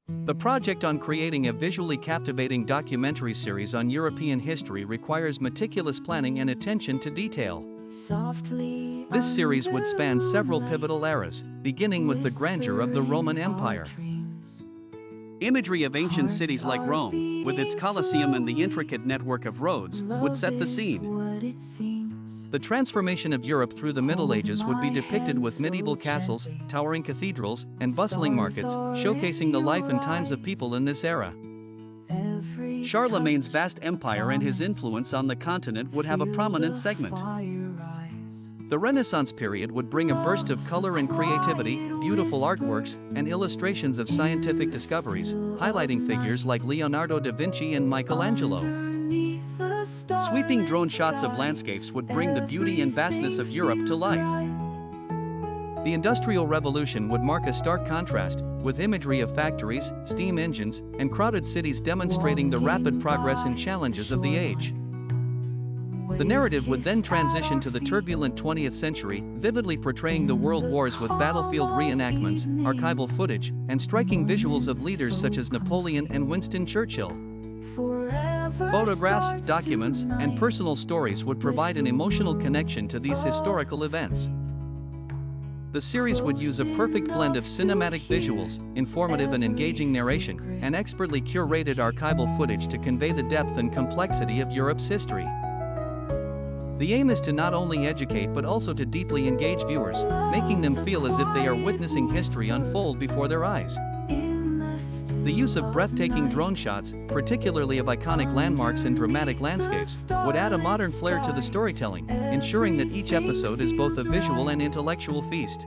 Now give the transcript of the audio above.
The project on creating a visually captivating documentary series on European history requires meticulous planning and attention to detail. This series would span several pivotal eras, beginning with the grandeur of the Roman Empire. Imagery of ancient cities like Rome, with its Colosseum and the intricate network of roads, would set the scene. The transformation of Europe through the Middle Ages would be depicted with medieval castles, towering cathedrals, and bustling markets, showcasing the life and times of people in this era. Charlemagne's vast empire and his influence on the continent would have a prominent segment. The Renaissance period would bring a burst of color and creativity, beautiful artworks, and illustrations of scientific discoveries, highlighting figures like Leonardo da Vinci and Michelangelo. Sweeping drone shots of landscapes would bring the beauty and vastness of Europe to life. The Industrial Revolution would mark a stark contrast, with imagery of factories, steam engines, and crowded cities demonstrating the rapid progress and challenges of the age. The narrative would then transition to the turbulent 20th century, vividly portraying the world wars with battlefield reenactments, archival footage, and striking visuals of leaders such as Napoleon and Winston Churchill. Photographs, documents, and personal stories would provide an emotional connection to these historical events. The series would use a perfect blend of cinematic visuals, informative and engaging narration, and expertly curated archival footage to convey the depth and complexity of Europe's history. The aim is to not only educate but also to deeply engage viewers, making them feel as if they are witnessing history unfold before their eyes. The use of breathtaking drone shots, particularly of iconic landmarks and dramatic landscapes, would add a modern flair to the storytelling, ensuring that each episode is both a visual and intellectual feast.